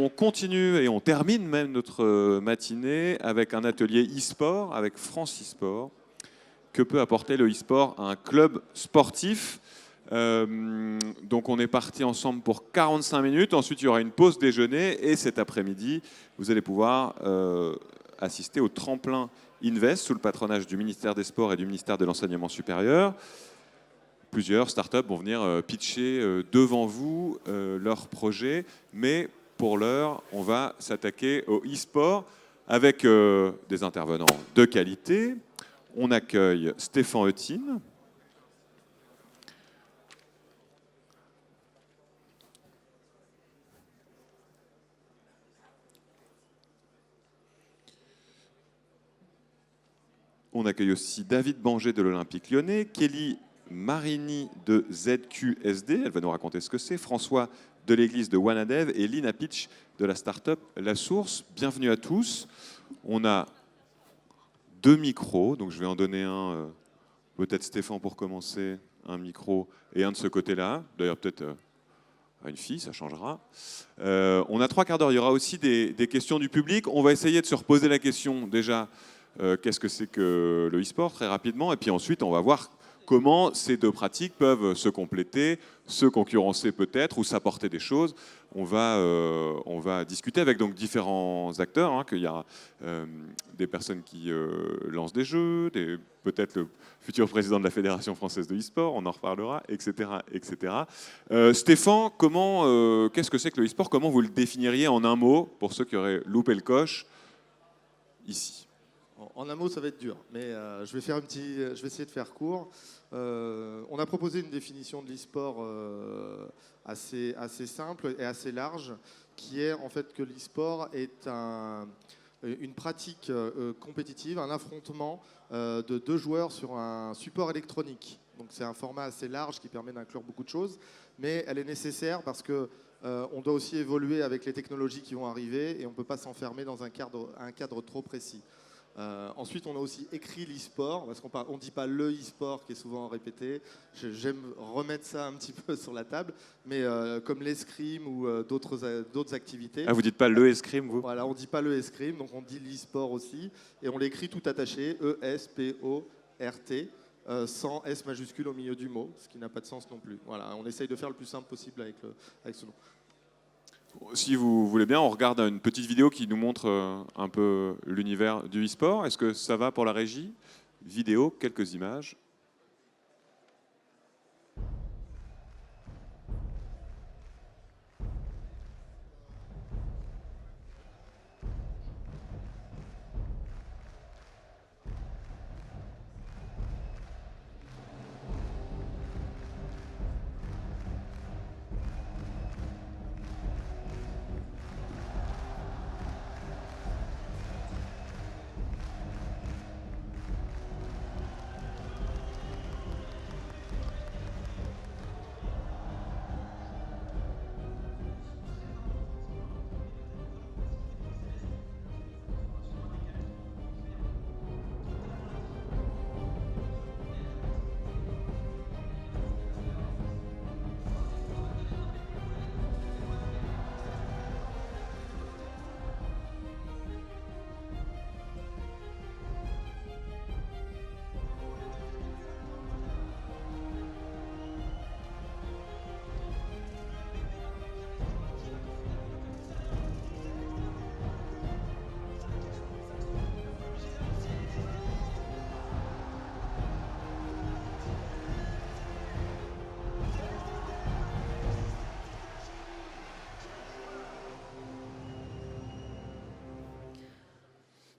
On continue et on termine même notre matinée avec un atelier e-sport avec France e-sport. Que peut apporter le e-sport à un club sportif? Donc on est parti ensemble pour 45 minutes. Ensuite, il y aura une pause déjeuner. Et cet après-midi, vous allez pouvoir assister au tremplin Invest sous le patronage du ministère des Sports et du ministère de l'Enseignement supérieur. Plusieurs startups vont venir pitcher devant vous leurs projets. Mais pour l'heure, on va s'attaquer au e-sport avec des intervenants de qualité. On accueille Stéphane Eutine. On accueille aussi David Banger de l'Olympique Lyonnais, Kelly Marini de ZQSD, elle va nous raconter ce que c'est, François de l'église de Wanadev et Lina Pitch de la start-up La Source. Bienvenue à tous. On a 2 micros, donc je vais en donner un, peut-être Stéphane pour commencer, un micro et un de ce côté-là. D'ailleurs, peut-être à une fille, ça changera. On a 3 quarts d'heure. Il y aura aussi des questions du public. On va essayer de se reposer la question déjà. Qu'est-ce que c'est que le e-sport très rapidement, et puis ensuite on va voir comment ces deux pratiques peuvent se compléter, se concurrencer peut-être ou s'apporter des choses. On va discuter avec donc différents acteurs, hein, qu'il y a des personnes qui lancent des jeux, peut-être le futur président de la Fédération française de e-sport, on en reparlera, etc. etc. Stéphane, qu'est-ce que c'est que le e-sport? Comment vous le définiriez en un mot pour ceux qui auraient loupé le coche ici? En un mot, ça va être dur, mais je vais essayer de faire court. On a proposé une définition de l'e-sport assez simple et assez large, qui est en fait que l'e-sport est une pratique compétitive, un affrontement de 2 joueurs sur un support électronique. Donc c'est un format assez large qui permet d'inclure beaucoup de choses, mais elle est nécessaire parce que on doit aussi évoluer avec les technologies qui vont arriver et on ne peut pas s'enfermer dans un cadre trop précis. Ensuite, on a aussi écrit l'e-sport, parce qu'on ne dit pas le e-sport qui est souvent répété. J'aime remettre ça un petit peu sur la table, mais comme l'escrime ou d'autres activités. Ah, vous dites pas le escrime, vous? Voilà, on ne dit pas le escrime, donc on dit l'e-sport aussi, et on l'écrit tout attaché, E-S-P-O-R-T, sans S majuscule au milieu du mot, ce qui n'a pas de sens non plus. Voilà, on essaye de faire le plus simple possible avec ce nom. Si vous voulez bien, on regarde une petite vidéo qui nous montre un peu l'univers du e-sport. Est-ce que ça va pour la régie? Vidéo, quelques images.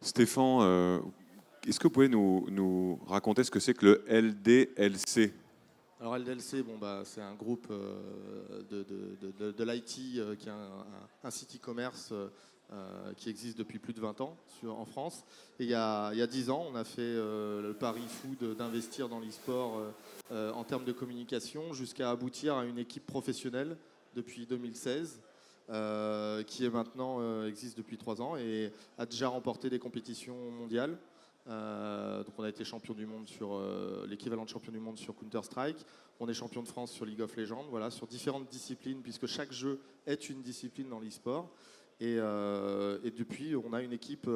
Stéphane, est-ce que vous pouvez nous raconter ce que c'est que le LDLC? Alors LDLC, c'est un groupe de l'IT qui est un site e-commerce qui existe depuis plus de 20 ans en France. Et il y a 10 ans, on a fait le pari fou d'investir dans l'e-sport en termes de communication jusqu'à aboutir à une équipe professionnelle depuis 2016 qui est maintenant existe depuis 3 ans et a déjà remporté des compétitions mondiales. Donc on a été champion du monde sur l'équivalent de champion du monde sur Counter-Strike. On est champion de France sur League of Legends, voilà, sur différentes disciplines, puisque chaque jeu est une discipline dans l'e-sport. Et depuis, on a une équipe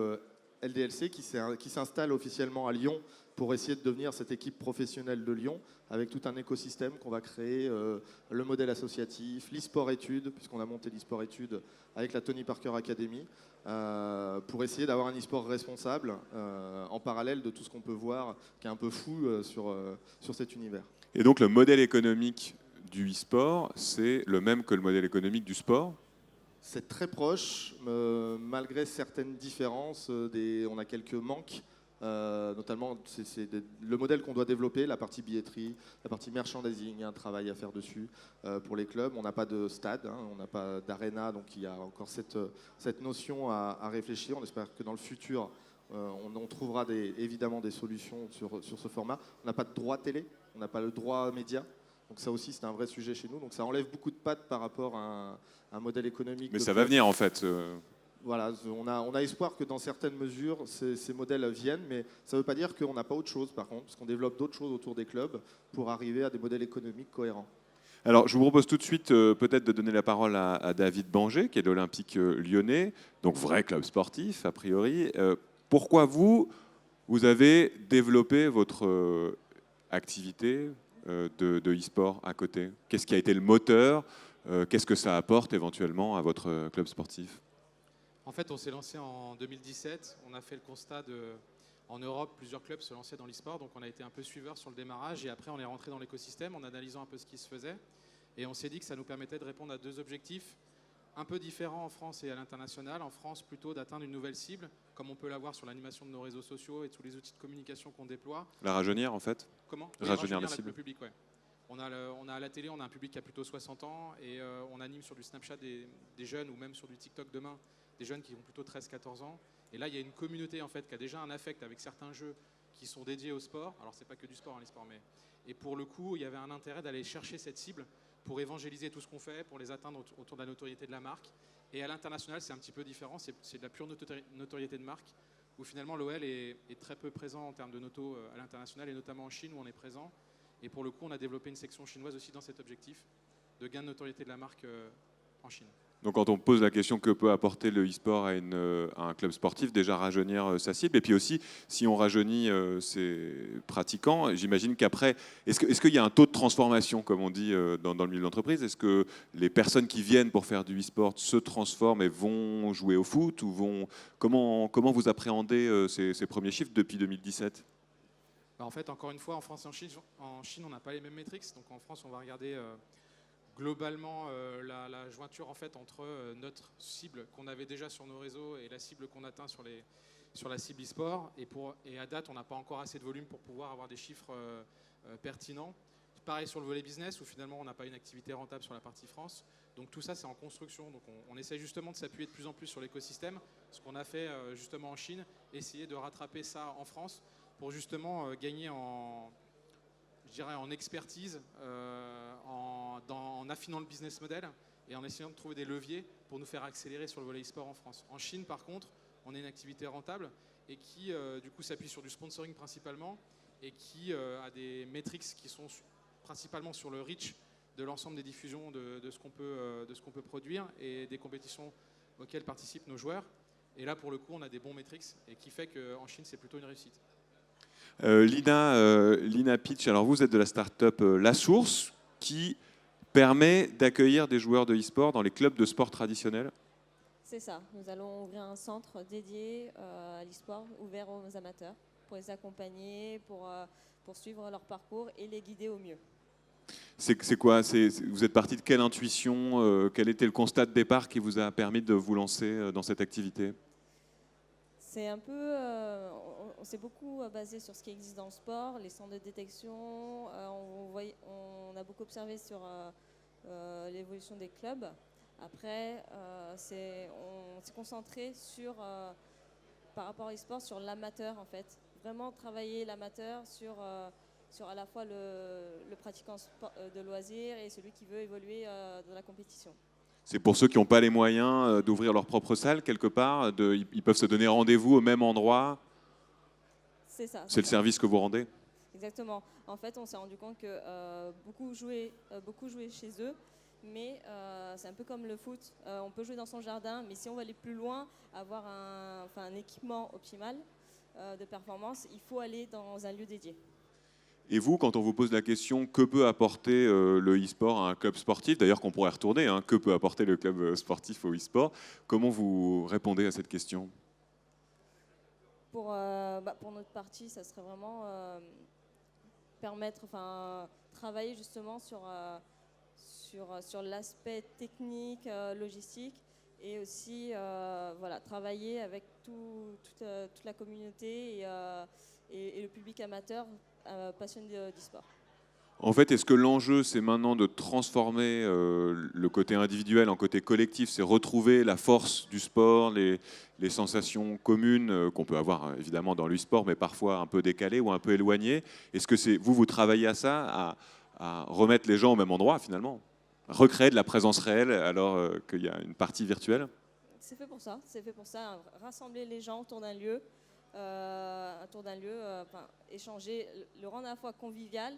LDLC qui s'installe officiellement à Lyon pour essayer de devenir cette équipe professionnelle de Lyon, avec tout un écosystème qu'on va créer, le modèle associatif, l'e-sport études, puisqu'on a monté l'e-sport études avec la Tony Parker Academy, pour essayer d'avoir un e-sport responsable en parallèle de tout ce qu'on peut voir qui est un peu fou sur cet univers. Et donc le modèle économique du e-sport, c'est le même que le modèle économique du sport? C'est très proche, malgré certaines différences. On a quelques manques, notamment le modèle qu'on doit développer, la partie billetterie, la partie merchandising, il y a un travail à faire dessus pour les clubs. On n'a pas de stade, hein, on n'a pas d'aréna, donc il y a encore cette notion à réfléchir. On espère que dans le futur, on trouvera évidemment des solutions sur ce format. On n'a pas de droit télé, on n'a pas le droit média. Donc ça aussi, c'est un vrai sujet chez nous. Donc ça enlève beaucoup de pattes par rapport à un modèle économique. Mais ça va venir en fait. Voilà, on a espoir que dans certaines mesures, ces modèles viennent, mais ça ne veut pas dire qu'on n'a pas autre chose par contre, parce qu'on développe d'autres choses autour des clubs pour arriver à des modèles économiques cohérents. Alors, je vous propose tout de suite peut-être de donner la parole à David Banger, qui est de l'Olympique lyonnais, donc vrai club sportif a priori. Pourquoi vous avez développé votre activité de e-sport à côté? Qu'est-ce qui a été le moteur? Qu'est-ce que ça apporte éventuellement à votre club sportif? En fait, on s'est lancé en 2017. On a fait le constat en Europe, plusieurs clubs se lançaient dans l'e-sport. Donc, on a été un peu suiveurs sur le démarrage. Et après, on est rentré dans l'écosystème en analysant un peu ce qui se faisait. Et on s'est dit que ça nous permettait de répondre à deux objectifs un peu différents en France et à l'international. En France, plutôt d'atteindre une nouvelle cible, comme on peut l'avoir sur l'animation de nos réseaux sociaux et tous les outils de communication qu'on déploie. La rajeunir, en fait? Comment? Rajeunir la cible. Le public, ouais. On a à la télé, on a un public qui a plutôt 60 ans et on anime sur du Snapchat des jeunes ou même sur du TikTok demain, des jeunes qui ont plutôt 13-14 ans. Et là, il y a une communauté en fait qui a déjà un affect avec certains jeux qui sont dédiés au sport. Alors, c'est pas que du sport, hein, les sports, mais... Et pour le coup, il y avait un intérêt d'aller chercher cette cible pour évangéliser tout ce qu'on fait, pour les atteindre autour de la notoriété de la marque. Et à l'international, c'est un petit peu différent. C'est de la pure notoriété de marque, où finalement l'OL est très peu présent en termes de noto à l'international, et notamment en Chine, où on est présent. Et pour le coup, on a développé une section chinoise aussi dans cet objectif de gain de notoriété de la marque en Chine. Donc quand on pose la question que peut apporter le e-sport à un club sportif, déjà rajeunir sa cible, et puis aussi si on rajeunit ses pratiquants, j'imagine qu'après, est-ce qu'il y a un taux de transformation, comme on dit dans le milieu de l'entreprise? Est-ce que les personnes qui viennent pour faire du e-sport se transforment et vont jouer au foot ou comment vous appréhendez ces premiers chiffres depuis 2017? En fait, encore une fois, en France et en Chine, on n'a pas les mêmes métriques. Donc en France, on va regarder globalement la jointure en fait, entre notre cible qu'on avait déjà sur nos réseaux et la cible qu'on atteint sur la cible e-sport. Et à date, on n'a pas encore assez de volume pour pouvoir avoir des chiffres pertinents. Pareil sur le volet business, où finalement, on n'a pas une activité rentable sur la partie France. Donc tout ça, c'est en construction. Donc on essaie justement de s'appuyer de plus en plus sur l'écosystème, ce qu'on a fait justement en Chine, essayer de rattraper ça en France pour justement gagner en expertise, en affinant le business model et en essayant de trouver des leviers pour nous faire accélérer sur le volet e-sport en France. En Chine, par contre, on est une activité rentable et qui, du coup, s'appuie sur du sponsoring principalement et qui a des métriques qui sont principalement sur le reach de l'ensemble des diffusions de ce qu'on peut produire et des compétitions auxquelles participent nos joueurs. Et là, pour le coup, on a des bons métriques et qui fait qu'en Chine, c'est plutôt une réussite. Lina Pitch, alors vous êtes de la start-up La Source qui permet d'accueillir des joueurs de e-sport dans les clubs de sport traditionnels. C'est ça, nous allons ouvrir un centre dédié à l'e-sport, ouvert aux amateurs, pour les accompagner, pour suivre leur parcours et les guider au mieux. C'est quoi? Vous êtes parti de quelle intuition? Quel était le constat de départ qui vous a permis de vous lancer dans cette activité? C'est un peu, on s'est beaucoup basé sur ce qui existe dans le sport, les centres de détection. On a beaucoup observé sur l'évolution des clubs. Après, on s'est concentré sur, par rapport à l'e-sport, sur l'amateur en fait. Vraiment travailler l'amateur sur à la fois le pratiquant de loisirs et celui qui veut évoluer dans la compétition. C'est pour ceux qui n'ont pas les moyens d'ouvrir leur propre salle quelque part, ils peuvent se donner rendez-vous au même endroit. C'est ça. C'est le service que vous rendez? Exactement. En fait, on s'est rendu compte que beaucoup jouaient chez eux, mais c'est un peu comme le foot. On peut jouer dans son jardin, mais si on veut aller plus loin, avoir un équipement optimal de performance, il faut aller dans un lieu dédié. Et vous, quand on vous pose la question que peut apporter le e-sport à un club sportif, d'ailleurs qu'on pourrait retourner, hein, que peut apporter le club sportif au e-sport, comment vous répondez à cette question? Pour notre partie, ça serait vraiment travailler justement sur l'aspect technique, logistique, et aussi travailler avec toute la communauté et le public amateur passionné d'e-sport. En fait, est-ce que l'enjeu, c'est maintenant de transformer le côté individuel en côté collectif, c'est retrouver la force du sport, les sensations communes qu'on peut avoir évidemment dans l'e-sport, mais parfois un peu décalées ou un peu éloignées? Est-ce que c'est vous travaillez à ça, à remettre les gens au même endroit finalement, recréer de la présence réelle alors qu'il y a une partie virtuelle? C'est fait pour ça, rassembler les gens autour d'un lieu, échanger, le rendre à la fois convivial,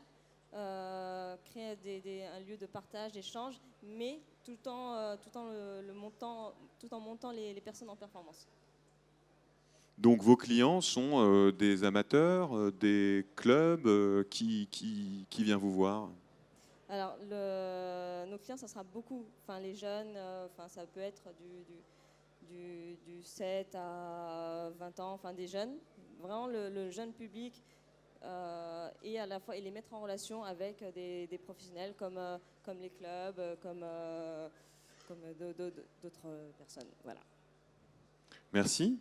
créer un lieu de partage, d'échange, mais tout en montant les personnes en performance. Donc vos clients sont des amateurs, des clubs, qui vient vous voir? Alors nos clients, ça sera beaucoup, les jeunes, ça peut être du 7 à 20 ans, des jeunes, vraiment le jeune public. Et à la fois et les mettre en relation avec des professionnels comme les clubs, comme d'autres personnes. Voilà. Merci.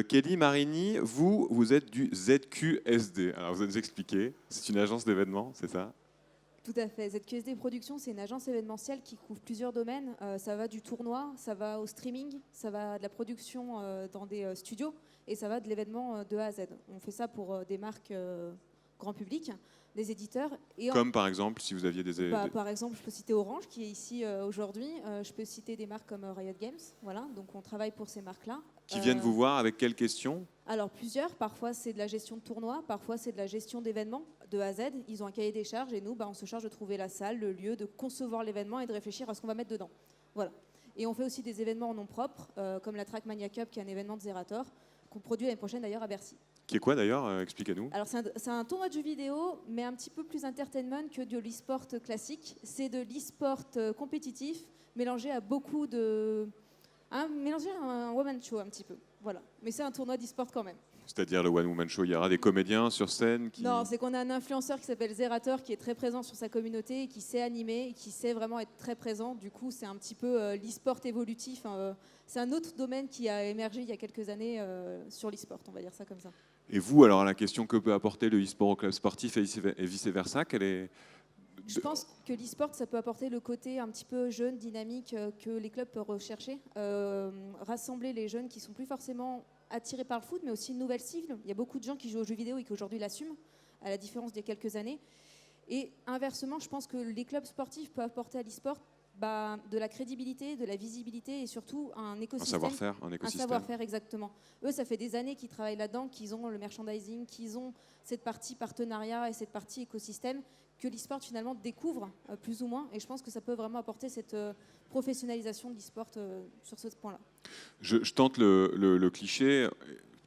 Kelly Marini, vous êtes du ZQSD. Alors vous allez nous expliquer, c'est une agence d'événements, c'est ça? Tout à fait. ZQSD Productions, c'est une agence événementielle qui couvre plusieurs domaines. Ça va du tournoi, ça va au streaming, ça va de la production dans des studios et ça va de l'événement de A à Z. On fait ça pour des marques grand public, des éditeurs. Et comme par exemple, si vous aviez des... Par exemple, je peux citer Orange qui est ici aujourd'hui. Je peux citer des marques comme Riot Games. Voilà, donc on travaille pour ces marques-là. Qui viennent vous voir avec quelles questions? Alors plusieurs, parfois c'est de la gestion de tournoi, parfois c'est de la gestion d'événements de A à Z. Ils ont un cahier des charges et nous, on se charge de trouver la salle, le lieu, de concevoir l'événement et de réfléchir à ce qu'on va mettre dedans. Voilà. Et on fait aussi des événements en nom propre, comme la Trackmania Cup, qui est un événement de Zerator, qu'on produit l'année prochaine d'ailleurs à Bercy. Qui est quoi d'ailleurs? Expliquez-nous. Alors c'est un tournoi de jeux vidéo, mais un petit peu plus entertainment que de l'e-sport classique. C'est de l'e-sport compétitif, mélangé à beaucoup de... mélangé à un woman show un petit peu, voilà. Mais c'est un tournoi d'e-sport quand même. C'est-à-dire le One Woman Show, il y aura des comédiens sur scène qui... Non, c'est qu'on a un influenceur qui s'appelle Zerator, qui est très présent sur sa communauté, et qui sait animer, et qui sait vraiment être très présent. Du coup, c'est un petit peu l'e-sport évolutif. C'est un autre domaine qui a émergé il y a quelques années sur l'e-sport, on va dire ça comme ça. Et vous, alors la question que peut apporter le e-sport au club sportif et vice-versa, quelle est... Je pense que l'e-sport, ça peut apporter le côté un petit peu jeune, dynamique, que les clubs peuvent rechercher. Rassembler les jeunes qui sont plus forcément attirés par le foot, mais aussi une nouvelle cible. Il y a beaucoup de gens qui jouent aux jeux vidéo et qui aujourd'hui l'assument, à la différence d'il y a quelques années. Et inversement, je pense que les clubs sportifs peuvent apporter à l'e-sport de la crédibilité, de la visibilité et surtout un écosystème. Un écosystème. Un savoir-faire, exactement. Eux, ça fait des années qu'ils travaillent là-dedans, qu'ils ont le merchandising, qu'ils ont cette partie partenariat et cette partie écosystème que l'e-sport finalement découvre plus ou moins. Et je pense que ça peut vraiment apporter cette professionnalisation de l'e-sport sur ce point-là. Je tente le cliché.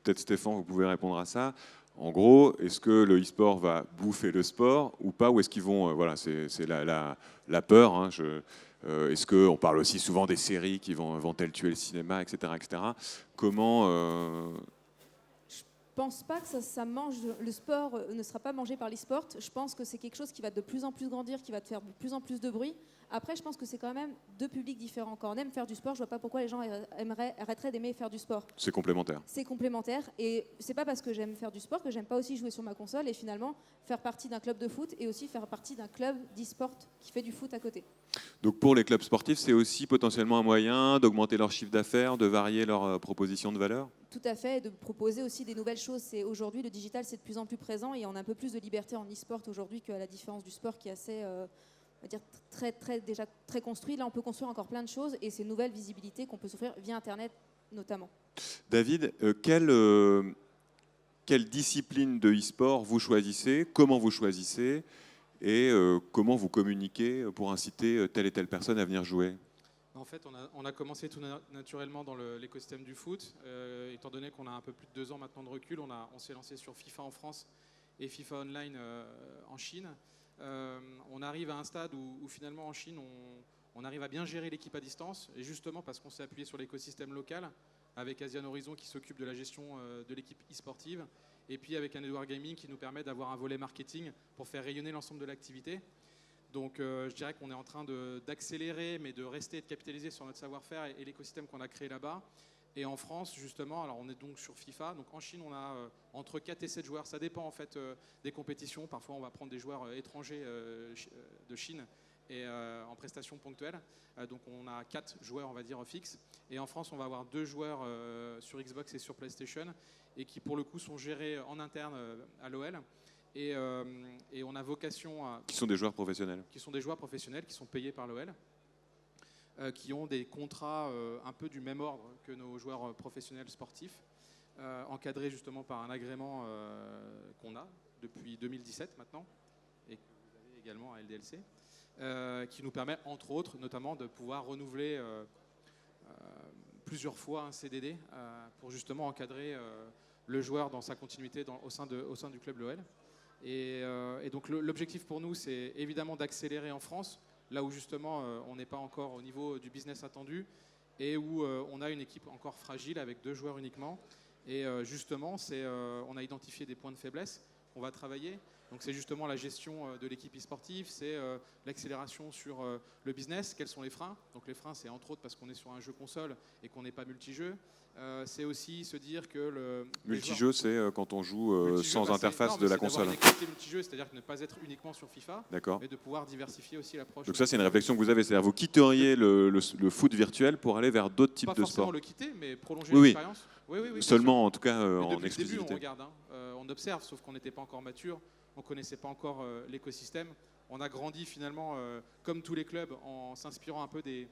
Peut-être Stéphane, vous pouvez répondre à ça. En gros, est-ce que le e-sport va bouffer le sport ou pas? Ou est-ce qu'ils vont... voilà, c'est la peur. Hein, est-ce qu'on parle aussi souvent des séries qui vont-elles tuer le cinéma, etc. etc. Comment... Je pense pas que ça mange. Le sport ne sera pas mangé par l'e-sport. Je pense que c'est quelque chose qui va de plus en plus grandir, qui va faire de plus en plus de bruit. Après, je pense que c'est quand même deux publics différents. Quand on aime faire du sport, je vois pas pourquoi les gens arrêteraient d'aimer faire du sport. C'est complémentaire. C'est complémentaire. Et c'est pas parce que j'aime faire du sport que j'aime pas aussi jouer sur ma console et finalement faire partie d'un club de foot et aussi faire partie d'un club d'e-sport qui fait du foot à côté. Donc pour les clubs sportifs, c'est aussi potentiellement un moyen d'augmenter leur chiffre d'affaires, de varier leur proposition de valeur? Tout à fait, et de proposer aussi des nouvelles choses. Aujourd'hui, le digital, c'est de plus en plus présent et on a un peu plus de liberté en e-sport aujourd'hui qu'à la différence du sport qui est assez... on va dire déjà très construit. Là, on peut construire encore plein de choses et ces nouvelles visibilités qu'on peut s'offrir via Internet notamment. David, quelle discipline de e-sport vous choisissez? Comment vous choisissez? et comment vous communiquez pour inciter telle et telle personne à venir jouer? En fait, on a commencé tout naturellement dans l'écosystème du foot. Étant donné qu'on a un peu plus de 2 ans maintenant de recul, on s'est lancé sur FIFA en France et FIFA Online en Chine. On arrive à un stade où finalement en Chine, on arrive à bien gérer l'équipe à distance, et justement parce qu'on s'est appuyé sur l'écosystème local, avec Asian Horizon qui s'occupe de la gestion de l'équipe e-sportive, et puis avec un Edward Gaming qui nous permet d'avoir un volet marketing pour faire rayonner l'ensemble de l'activité. Donc je dirais qu'on est en train d'accélérer, mais de rester et de capitaliser sur notre savoir-faire et l'écosystème qu'on a créé là-bas. Et en France, justement, alors on est donc sur FIFA. Donc en Chine, on a entre 4 et 7 joueurs. Ça dépend en fait des compétitions. Parfois, on va prendre des joueurs étrangers de Chine et en prestations ponctuelles. Donc on a 4 joueurs, on va dire, fixes. Et en France, on va avoir 2 joueurs sur Xbox et sur PlayStation, et qui pour le coup sont gérés en interne à l'OL. Et on a vocation à... Qui sont des joueurs professionnels. Qui sont des joueurs professionnels, qui sont payés par l'OL, qui ont des contrats un peu du même ordre que nos joueurs professionnels sportifs, encadrés justement par un agrément qu'on a depuis 2017 maintenant, et que vous avez également à LDLC, qui nous permet entre autres notamment de pouvoir renouveler plusieurs fois un CDD pour justement encadrer le joueur dans sa continuité au sein du club l'OL. Et donc l'objectif pour nous, c'est évidemment d'accélérer en France, là où justement on n'est pas encore au niveau du business attendu, et où on a une équipe encore fragile avec 2 joueurs uniquement. Et justement, on a identifié des points de faiblesse qu'on va travailler. Donc c'est justement la gestion de l'équipe e-sportive, c'est l'accélération sur le business, quels sont les freins. Donc les freins, c'est entre autres parce qu'on est sur un jeu console et qu'on n'est pas multijeu. C'est aussi se dire que multijeu, c'est quand on joue sans interface de la console. Une activité multijeu, c'est-à-dire que ne pas être uniquement sur FIFA, mais de pouvoir diversifier aussi l'approche. Donc ça, c'est une réflexion que vous avez, c'est-à-dire vous quitteriez le foot virtuel pour aller vers d'autres types de sports. Pas forcément le quitter, mais prolonger l'expérience. Oui, seulement en tout cas en exclusivité. Depuis le début, on regarde, on observe, sauf qu'on n'était pas encore mature, on ne connaissait pas encore l'écosystème. On a grandi finalement, comme tous les clubs, en s'inspirant un peu des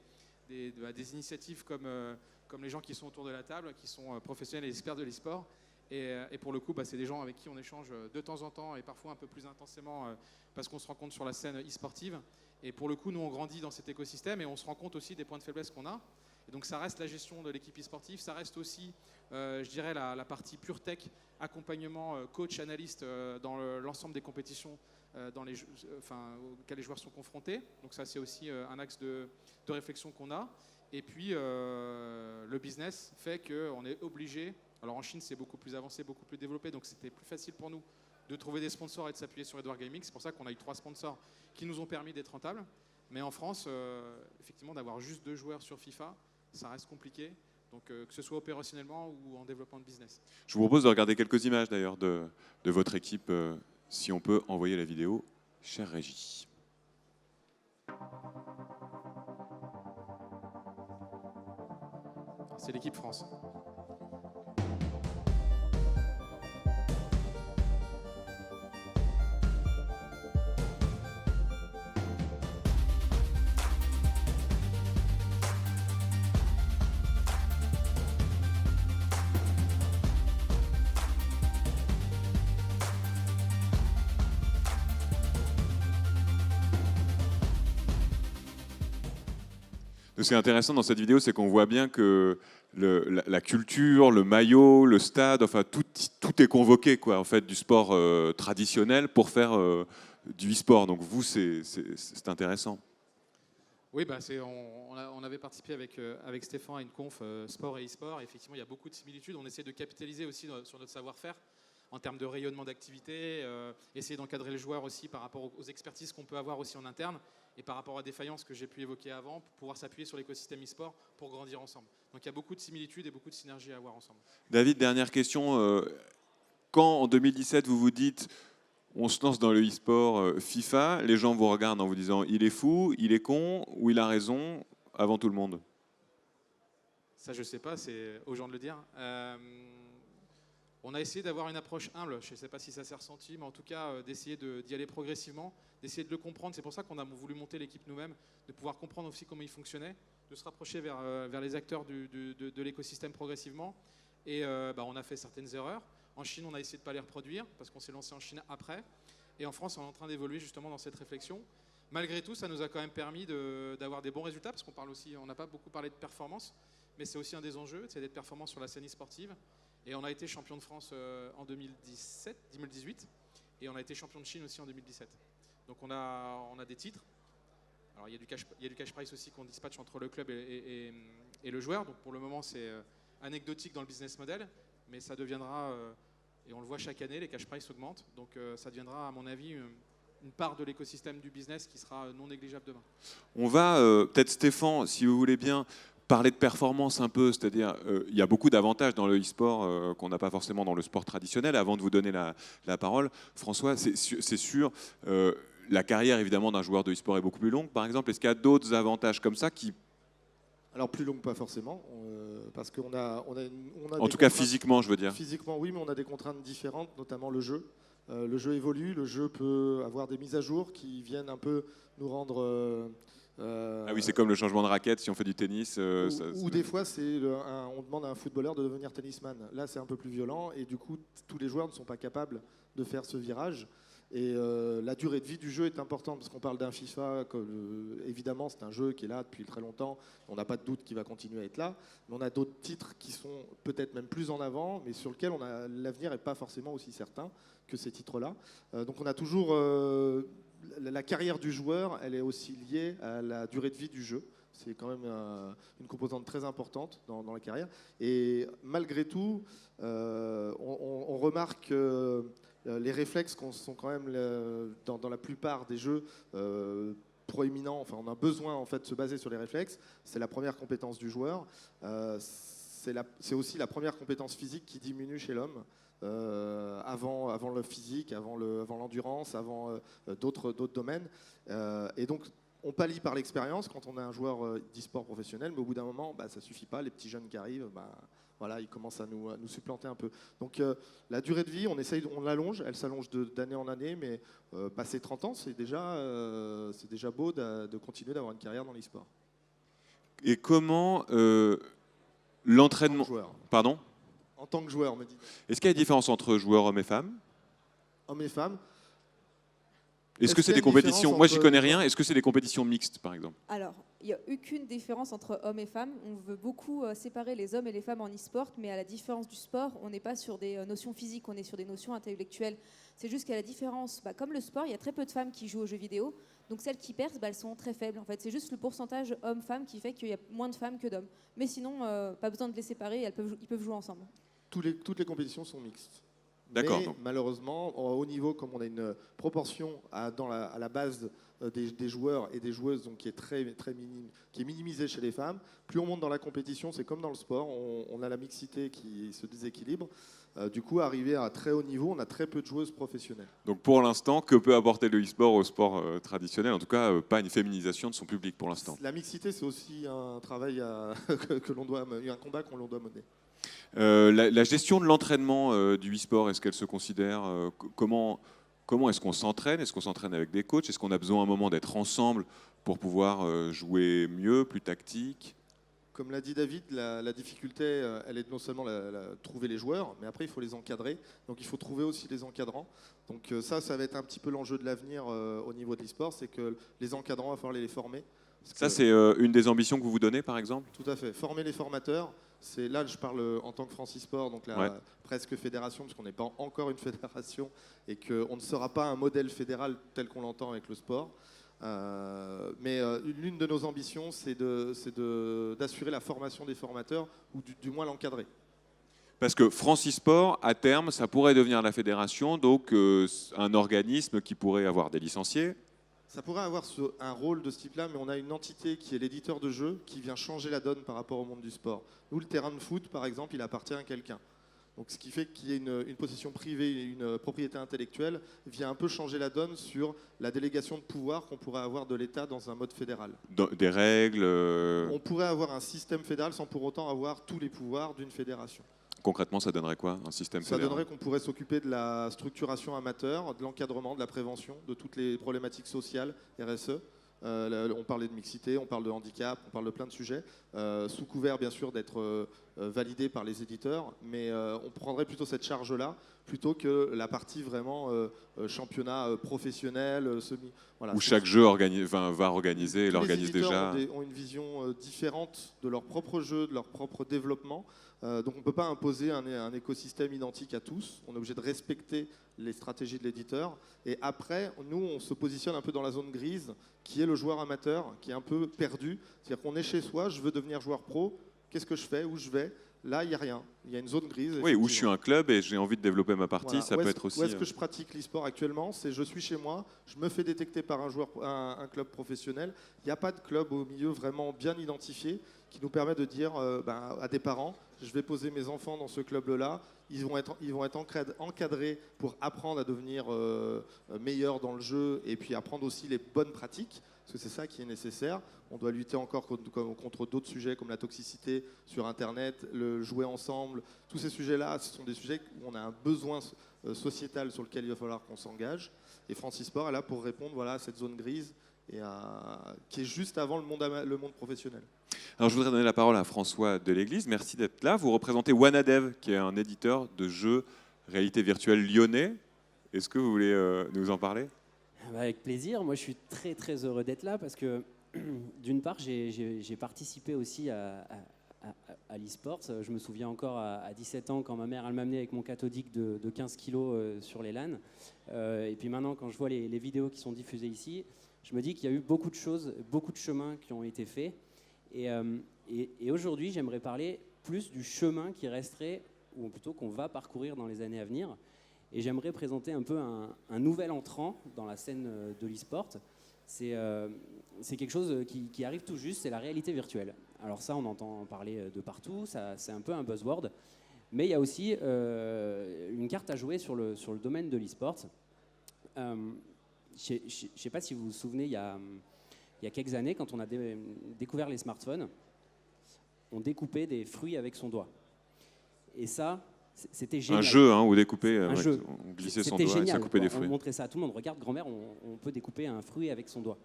initiatives comme les gens qui sont autour de la table, qui sont professionnels et experts de l'e-sport. Et pour le coup, c'est des gens avec qui on échange de temps en temps et parfois un peu plus intensément parce qu'on se rencontre sur la scène e-sportive. Et pour le coup, nous, on grandit dans cet écosystème et on se rend compte aussi des points de faiblesse qu'on a. Et donc ça reste la gestion de l'équipe e-sportive, ça reste aussi, je dirais, la partie pure tech, accompagnement, coach, analyste dans l'ensemble des compétitions auxquelles les joueurs sont confrontés. Donc ça, c'est aussi un axe de réflexion qu'on a. Et puis, le business fait qu'on est obligé, alors en Chine c'est beaucoup plus avancé, beaucoup plus développé, donc c'était plus facile pour nous de trouver des sponsors et de s'appuyer sur Edward Gaming. C'est pour ça qu'on a eu 3 sponsors qui nous ont permis d'être rentables. Mais en France, effectivement, d'avoir juste 2 joueurs sur FIFA, ça reste compliqué, donc que ce soit opérationnellement ou en développement de business. Je vous propose de regarder quelques images d'ailleurs de votre équipe, si on peut envoyer la vidéo, chère Régie. C'est l'équipe France. Ce qui est intéressant dans cette vidéo, c'est qu'on voit bien que la culture, le maillot, le stade, enfin tout est convoqué quoi, en fait, du sport traditionnel pour faire du e-sport. Donc vous, c'est intéressant. Oui, on avait participé avec Stéphane à une conf sport et e-sport. Effectivement, il y a beaucoup de similitudes. On essaie de capitaliser aussi sur notre savoir-faire en termes de rayonnement d'activité, essayer d'encadrer les joueurs aussi par rapport aux expertises qu'on peut avoir aussi en interne et par rapport à des défaillances que j'ai pu évoquer avant pour pouvoir s'appuyer sur l'écosystème e-sport pour grandir ensemble. Donc il y a beaucoup de similitudes et beaucoup de synergies à avoir ensemble. David, dernière question. Quand en 2017 vous vous dites on se lance dans le e-sport FIFA, les gens vous regardent en vous disant il est fou, il est con ou il a raison avant tout le monde? Ça je sais pas, c'est aux gens de le dire. On a essayé d'avoir une approche humble, je ne sais pas si ça s'est ressenti, mais en tout cas d'essayer d'y aller progressivement, d'essayer de le comprendre. C'est pour ça qu'on a voulu monter l'équipe nous-mêmes, de pouvoir comprendre aussi comment il fonctionnait, de se rapprocher vers les acteurs de l'écosystème progressivement. Et on a fait certaines erreurs. En Chine, on a essayé de ne pas les reproduire parce qu'on s'est lancé en Chine après. Et en France, on est en train d'évoluer justement dans cette réflexion. Malgré tout, ça nous a quand même permis d'avoir des bons résultats, parce on n'a pas beaucoup parlé de performance, mais c'est aussi un des enjeux, c'est d'être performant sur la scène e-sportive. Et on a été champion de France en 2018, et on a été champion de Chine aussi en 2017. Donc on a des titres. Alors il y a du cash prize aussi qu'on dispatche entre le club et le joueur. Donc pour le moment, c'est anecdotique dans le business model, mais ça deviendra, et on le voit chaque année, les cash prize augmentent. Donc ça deviendra, à mon avis, une part de l'écosystème du business qui sera non négligeable demain. On va peut-être, Stéphane, si vous voulez bien, parler de performance un peu, c'est-à-dire il y a beaucoup d'avantages dans le e-sport qu'on n'a pas forcément dans le sport traditionnel. Avant de vous donner la parole, François, c'est sûr, la carrière évidemment d'un joueur de e-sport est beaucoup plus longue. Par exemple, est-ce qu'il y a d'autres avantages comme ça qui... Alors plus longue, pas forcément, parce qu'on a En tout cas physiquement, je veux dire. Physiquement, oui, mais on a des contraintes différentes, notamment le jeu. Le jeu évolue, le jeu peut avoir des mises à jour qui viennent un peu nous rendre... Ah oui, c'est comme le changement de raquette si on fait du tennis. Ou des fois, on demande à un footballeur de devenir tennisman. Là, c'est un peu plus violent et du coup, tous les joueurs ne sont pas capables de faire ce virage. Et la durée de vie du jeu est importante parce qu'on parle d'un FIFA. Évidemment, c'est un jeu qui est là depuis très longtemps. On n'a pas de doute qu'il va continuer à être là. Mais on a d'autres titres qui sont peut-être même plus en avant, mais sur lesquels l'avenir n'est pas forcément aussi certain que ces titres-là. Donc on a toujours... la carrière du joueur, elle est aussi liée à la durée de vie du jeu. C'est quand même une composante très importante dans la carrière. Et malgré tout, on remarque que les réflexes sont quand même dans la plupart des jeux proéminents. Enfin, on a besoin en fait de se baser sur les réflexes. C'est la première compétence du joueur. C'est aussi la première compétence physique qui diminue chez l'homme. Avant le physique, avant l'endurance, avant d'autres domaines. Et donc, on pallie par l'expérience quand on est un joueur d'e-sport professionnel, mais au bout d'un moment, ça ne suffit pas. Les petits jeunes qui arrivent, voilà, ils commencent à nous supplanter un peu. Donc, la durée de vie, on l'allonge, elle s'allonge d'année en année, mais passer 30 ans, c'est déjà beau de continuer d'avoir une carrière dans l'e-sport. Et comment l'entraînement... Pardon ? En tant que joueur, me dit. Est-ce qu'il y a une différence entre joueurs hommes et femmes ? Hommes et femmes. Est-ce que c'est des compétitions... Moi, j'y connais rien. Est-ce que c'est des compétitions mixtes, par exemple ? Alors, il n'y a aucune différence entre hommes et femmes. On veut beaucoup séparer les hommes et les femmes en e-sport, mais à la différence du sport, on n'est pas sur des notions physiques, on est sur des notions intellectuelles. C'est juste qu'à la différence, comme le sport, il y a très peu de femmes qui jouent aux jeux vidéo. Donc celles qui percent, elles sont très faibles. En fait, c'est juste le pourcentage hommes-femmes qui fait qu'il y a moins de femmes que d'hommes. Mais sinon, pas besoin de les séparer, ils peuvent jouer ensemble. Toutes les compétitions sont mixtes. D'accord. Mais malheureusement, au haut niveau, comme on a une proportion à la base des joueurs et des joueuses donc, qui est très minime, qui est minimisée chez les femmes, plus on monte dans la compétition, c'est comme dans le sport, on a la mixité qui se déséquilibre. Du coup, arrivé à très haut niveau, on a très peu de joueuses professionnelles. Donc pour l'instant, que peut apporter le e-sport au sport traditionnel ? En tout cas, pas une féminisation de son public pour l'instant. La mixité, c'est aussi un travail un combat qu'on doit mener. La gestion de l'entraînement du e-sport, est-ce qu'elle se considère comment est-ce qu'on s'entraîne ? Est-ce qu'on s'entraîne avec des coachs ? Est-ce qu'on a besoin à un moment d'être ensemble pour pouvoir jouer mieux, plus tactique ? Comme l'a dit David, la difficulté, elle est non seulement trouver les joueurs, mais après il faut les encadrer. Donc il faut trouver aussi les encadrants. Donc ça va être un petit peu l'enjeu de l'avenir au niveau de l'e-sport, c'est que les encadrants, il va falloir les former. Ça, c'est une des ambitions que vous vous donnez, par exemple ? Tout à fait. Former les formateurs. Là, je parle en tant que France e-sport, donc presque fédération, parce qu'on n'est pas encore une fédération et qu'on ne sera pas un modèle fédéral tel qu'on l'entend avec le sport. Mais l'une de nos ambitions, c'est d'assurer la formation des formateurs, ou du moins l'encadrer. Parce que France e-sport, à terme, ça pourrait devenir la fédération, donc un organisme qui pourrait avoir des licenciés. Ça pourrait avoir un rôle de ce type-là, mais on a une entité qui est l'éditeur de jeux qui vient changer la donne par rapport au monde du sport. Nous, le terrain de foot, par exemple, il appartient à quelqu'un. Donc, ce qui fait qu'il y ait une possession privée, une propriété intellectuelle, vient un peu changer la donne sur la délégation de pouvoir qu'on pourrait avoir de l'État dans un mode fédéral. Des règles On pourrait avoir un système fédéral sans pour autant avoir tous les pouvoirs d'une fédération. Concrètement, ça donnerait quoi, un système fédéral ? Ça donnerait qu'on pourrait s'occuper de la structuration amateur, de l'encadrement, de la prévention, de toutes les problématiques sociales, RSE. On parlait de mixité, on parle de handicap, on parle de plein de sujets, sous couvert bien sûr d'être validé par les éditeurs, mais on prendrait plutôt cette charge-là plutôt que la partie vraiment championnat professionnel, semi. Voilà, Où c'est- chaque jeu va organiser et tous les l'organise éditeurs déjà. ont une vision différente de leur propre jeu, de leur propre développement. Donc on ne peut pas imposer un écosystème identique à tous. On est obligé de respecter les stratégies de l'éditeur. Et après, nous, on se positionne un peu dans la zone grise, qui est le joueur amateur, qui est un peu perdu. C'est-à-dire qu'on est chez soi, je veux devenir joueur pro, qu'est-ce que je fais, où je vais? Là, il n'y a rien. Il y a une zone grise. Oui, où je suis effectivement. un club et j'ai envie de développer ma partie, Voilà. ça Où peut est-ce- être aussi. Où est-ce que je pratique l'e-sport actuellement? C'est je suis chez moi, je me fais détecter par un club professionnel. Il n'y a pas de club au milieu vraiment bien identifié qui nous permet de dire à des parents, je vais poser mes enfants dans ce club-là, ils vont être encadrés pour apprendre à devenir meilleurs dans le jeu et puis apprendre aussi les bonnes pratiques, parce que c'est ça qui est nécessaire. On doit lutter encore contre d'autres sujets comme la toxicité sur Internet, le jouer ensemble. Tous ces sujets-là, ce sont des sujets où on a un besoin sociétal sur lequel il va falloir qu'on s'engage. Et Francisport est là pour répondre voilà, à cette zone grise qui est juste avant le monde professionnel. Alors je voudrais donner la parole à François Deléglise. Merci d'être là. Vous représentez Wanadev, qui est un éditeur de jeux réalité virtuelle lyonnais. Est-ce que vous voulez nous en parler? Avec plaisir. Moi, je suis très très heureux d'être là parce que d'une part, j'ai participé aussi à l'e-sport. Je me souviens encore à 17 ans quand ma mère elle m'amenait avec mon cathodique de 15 kilos sur les LAN. Et puis maintenant, quand je vois les vidéos qui sont diffusées ici, je me dis qu'il y a eu beaucoup de choses, beaucoup de chemins qui ont été faits. Et aujourd'hui, j'aimerais parler plus du chemin qui resterait, ou plutôt qu'on va parcourir dans les années à venir. Et j'aimerais présenter un peu un nouvel entrant dans la scène de l'e-sport. C'est quelque chose qui arrive tout juste, c'est la réalité virtuelle. Alors ça, on entend parler de partout, c'est un peu un buzzword. Mais il y a aussi une carte à jouer sur le domaine de l'e-sport. Je ne sais pas si vous vous souvenez, il y a quelques années, quand on a découvert les smartphones, on découpait des fruits avec son doigt. Et ça, c'était génial. Un jeu où découper, Un jeu. on glissait son C'était doigt et ça génial, coupait des quoi. On fruits. montrait ça à tout le monde. Regarde, grand-mère, on peut découper un fruit avec son doigt.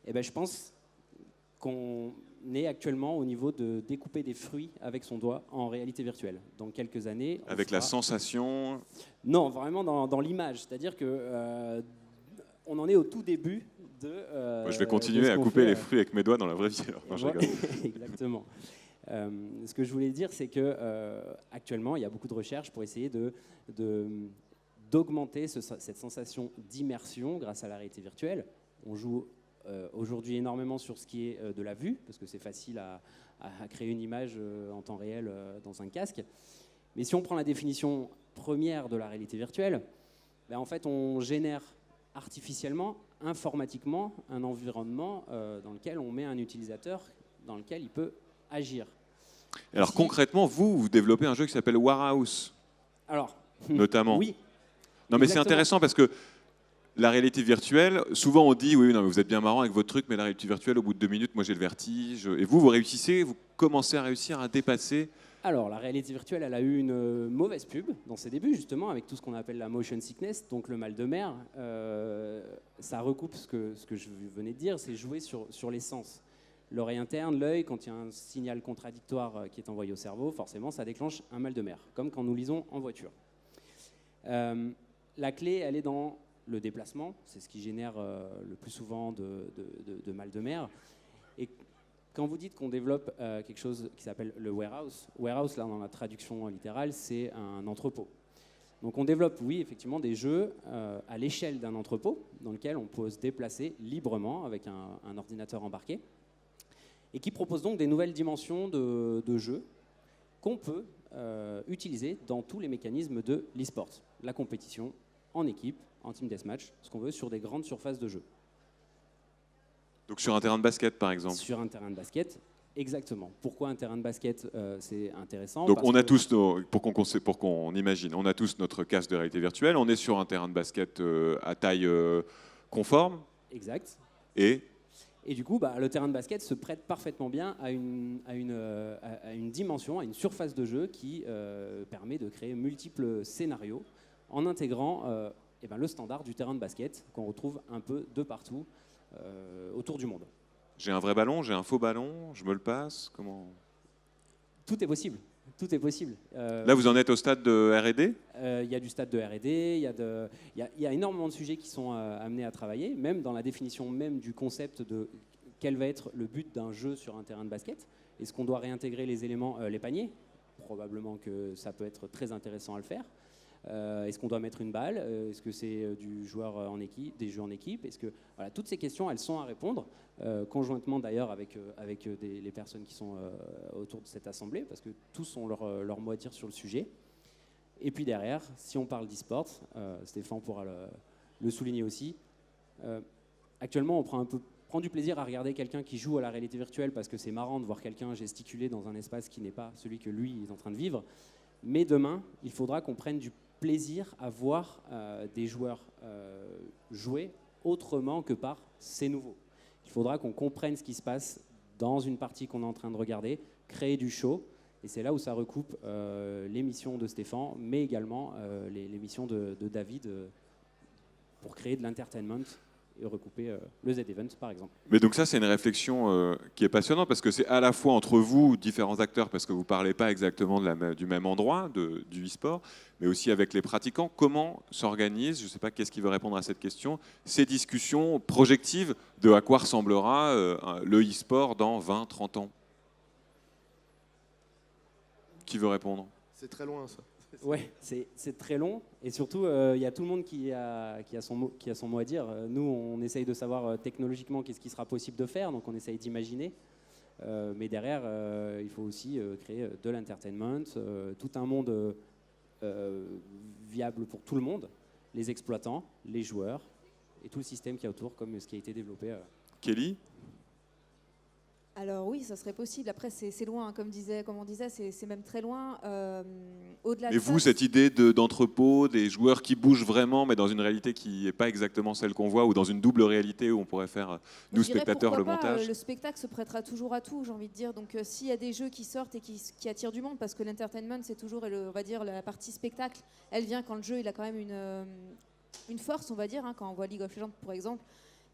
Et ben, je pense qu'on est actuellement au niveau de découper des fruits avec son doigt en réalité virtuelle. Dans quelques années, on Avec la fera- sensation. Non, vraiment dans l'image. C'est-à-dire que on en est au tout début de. Moi, je vais de continuer ce à qu'on couper fait, les fruits avec mes doigts dans la vraie vie. Alors, non, je Voilà. rigole. Exactement. Ce que je voulais dire, c'est que actuellement, il y a beaucoup de recherches pour essayer d'augmenter cette sensation d'immersion grâce à la réalité virtuelle. On joue aujourd'hui énormément sur ce qui est de la vue, parce que c'est facile à créer une image en temps réel dans un casque. Mais si on prend la définition première de la réalité virtuelle, ben en fait, on génère artificiellement, informatiquement, un environnement dans lequel on met un utilisateur dans lequel il peut agir. Alors Si- concrètement, vous développez un jeu qui s'appelle Warhouse, Alors, notamment. oui, Non, mais c'est exactement. intéressant parce que la réalité virtuelle, souvent on dit oui, non, mais vous êtes bien marrant avec votre truc, mais la réalité virtuelle, au bout de 2 minutes, moi j'ai le vertige. Et vous réussissez, vous commencez à réussir à dépasser. Alors, la réalité virtuelle, elle a eu une mauvaise pub dans ses débuts, justement, avec tout ce qu'on appelle la motion sickness, donc le mal de mer. Ça recoupe ce que je venais de dire, c'est jouer sur les sens. L'oreille interne, l'œil, quand il y a un signal contradictoire qui est envoyé au cerveau, forcément, ça déclenche un mal de mer, comme quand nous lisons en voiture. La clé, elle est dans le déplacement, c'est ce qui génère le plus souvent de mal de mer. Et quand vous dites qu'on développe quelque chose qui s'appelle le warehouse, là dans la traduction littérale, c'est un entrepôt. Donc on développe, oui, effectivement, des jeux à l'échelle d'un entrepôt dans lequel on peut se déplacer librement avec un ordinateur embarqué et qui propose donc des nouvelles dimensions de jeu qu'on peut utiliser dans tous les mécanismes de l'e-sport. La compétition en équipe, en team deathmatch, ce qu'on veut sur des grandes surfaces de jeu. Donc sur un terrain de basket, par exemple. Sur un terrain de basket, exactement. Pourquoi un terrain de basket, c'est intéressant? Donc Parce on a que- tous, pour qu'on imagine, on a tous notre casque de réalité virtuelle, on est sur un terrain de basket à taille conforme, Exact. et Et du coup, le terrain de basket se prête parfaitement bien à une dimension, à une surface de jeu qui permet de créer multiples scénarios en intégrant le standard du terrain de basket qu'on retrouve un peu de partout autour du monde. j'ai un vrai ballon, j'ai un faux ballon, je me le passe, comment? Tout est possible. Tout est possible. Là, vous en êtes au stade de R&D? Il y a du stade de R&D, il y a énormément de sujets qui sont amenés à travailler, même dans la définition même du concept de quel va être le but d'un jeu sur un terrain de basket. Est-ce qu'on doit réintégrer les éléments, les paniers? Probablement que ça peut être très intéressant à le faire. Est-ce qu'on doit mettre une balle? Est-ce que c'est du joueur en équipe, des jeux en équipe? Est-ce que voilà, toutes ces questions, elles sont à répondre conjointement d'ailleurs avec les personnes qui sont autour de cette assemblée, parce que tous ont leur mot à dire sur le sujet. Et puis derrière, si on parle d'e-sport, Stéphane pourra le souligner aussi. Actuellement, on prend du plaisir à regarder quelqu'un qui joue à la réalité virtuelle parce que c'est marrant de voir quelqu'un gesticuler dans un espace qui n'est pas celui que lui est en train de vivre. Mais demain, il faudra qu'on prenne du plaisir à voir des joueurs jouer autrement que par c'est nouveau. Il faudra qu'on comprenne ce qui se passe dans une partie qu'on est en train de regarder, créer du show. Et c'est là où ça recoupe l'émission de Stéphane, mais également l'émission de David pour créer de l'entertainment et recouper le Z-Event, par exemple. Mais donc ça, c'est une réflexion qui est passionnante parce que c'est à la fois entre vous, différents acteurs, parce que vous ne parlez pas exactement du même endroit, du e-sport, mais aussi avec les pratiquants. Comment s'organisent, je ne sais pas qu'est-ce qui veut répondre à cette question, ces discussions projectives de à quoi ressemblera le e-sport dans 20, 30 ans? Qui veut répondre? C'est très loin, ça. Ouais, c'est très long et surtout il y a tout le monde qui a son mot à dire. Nous, on essaye de savoir technologiquement qu'est-ce qui sera possible de faire, donc on essaye d'imaginer. Mais derrière, il faut aussi créer de l'entertainment, tout un monde viable pour tout le monde, les exploitants, les joueurs et tout le système qui est autour, comme ce qui a été développé. Kelly? Alors oui, ça serait possible. Après, c'est loin, hein. Comme on disait, c'est même très loin. Au-delà Et de vous, ça, cette idée d'entrepôt, des joueurs qui bougent vraiment, mais dans une réalité qui n'est pas exactement celle qu'on voit, ou dans une double réalité où on pourrait faire, nous je dirais, spectateurs, le pourquoi pas, montage? le spectacle se prêtera toujours à tout, j'ai envie de dire. Donc s'il y a des jeux qui sortent et qui attirent du monde, parce que l'entertainment, c'est toujours, on va dire, la partie spectacle, elle vient quand le jeu il a quand même une force, on va dire. Hein, quand on voit League of Legends, par exemple,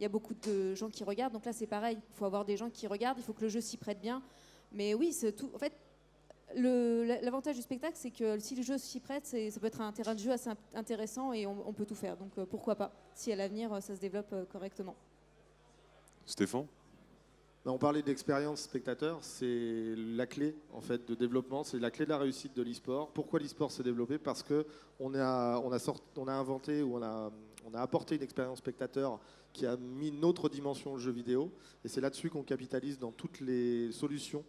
il y a beaucoup de gens qui regardent. Donc là, c'est pareil. Il faut avoir des gens qui regardent. Il faut que le jeu s'y prête bien. Mais oui, c'est tout. En fait, l'avantage du spectacle, c'est que si le jeu s'y prête, ça peut être un terrain de jeu assez intéressant et on peut tout faire. Donc pourquoi pas, si à l'avenir, ça se développe correctement. Stéphane? On parlait d'expérience spectateur, c'est la clé en fait de développement, c'est la clé de la réussite de l'e-sport. Pourquoi l'e-sport s'est développé? Parce que on a inventé ou on a apporté une expérience spectateur qui a mis une autre dimension au jeu vidéo, et c'est là-dessus qu'on capitalise dans toutes les solutions.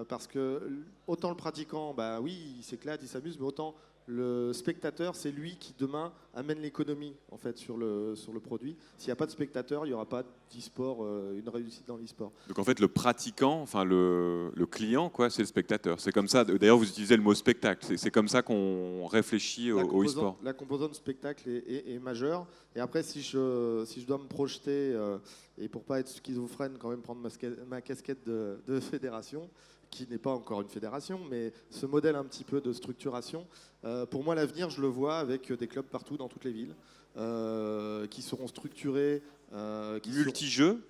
Parce que autant le pratiquant, bah oui, il s'éclate, il s'amuse, mais autant le spectateur, c'est lui qui demain amène l'économie en fait sur le produit. S'il n'y a pas de spectateur, il n'y aura pas d'e-sport, une réussite dans l'e-sport. Donc en fait, le pratiquant, enfin le client, quoi, c'est le spectateur. C'est comme ça. D'ailleurs, vous utilisez le mot spectacle. C'est comme ça qu'on réfléchit au e-sport. La composante spectacle est majeure. Et après, si je dois me projeter, et pour pas être schizophrène, quand même prendre ma casquette de fédération, qui n'est pas encore une fédération, mais ce modèle un petit peu de structuration, pour moi, l'avenir, je le vois avec des clubs partout dans toutes les villes, qui seront structurés. Multi-jeux?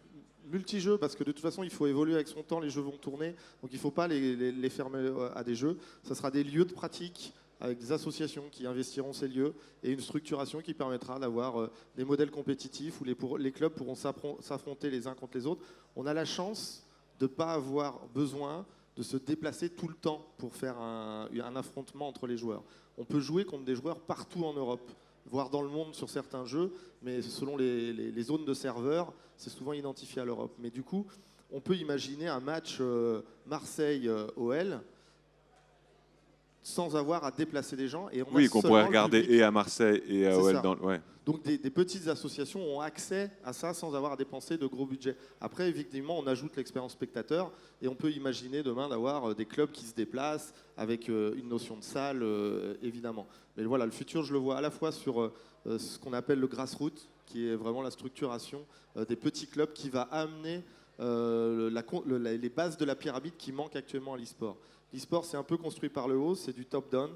Multi-jeux, parce que de toute façon, il faut évoluer avec son temps, les jeux vont tourner, donc il ne faut pas les fermer à des jeux. Ça sera des lieux de pratique avec des associations qui investiront ces lieux et une structuration qui permettra d'avoir des modèles compétitifs où les clubs pourront s'affronter les uns contre les autres. On a la chance de ne pas avoir besoin de se déplacer tout le temps pour faire un affrontement entre les joueurs. On peut jouer contre des joueurs partout en Europe, voire dans le monde sur certains jeux, mais selon les zones de serveurs, c'est souvent identifié à l'Europe. Mais du coup, on peut imaginer un match Marseille-OL sans avoir à déplacer des gens. Et Oui, qu'on pourrait regarder et à Marseille et à OL. Ouais. Donc des petites associations ont accès à ça sans avoir à dépenser de gros budgets. Après, effectivement, on ajoute l'expérience spectateur et on peut imaginer demain d'avoir des clubs qui se déplacent avec une notion de salle, évidemment. Mais voilà, le futur, je le vois à la fois sur ce qu'on appelle le grassroots, qui est vraiment la structuration des petits clubs qui va amener les bases de la pyramide qui manquent actuellement à l'e-sport. L'e-sport, c'est un peu construit par le haut, c'est du top-down.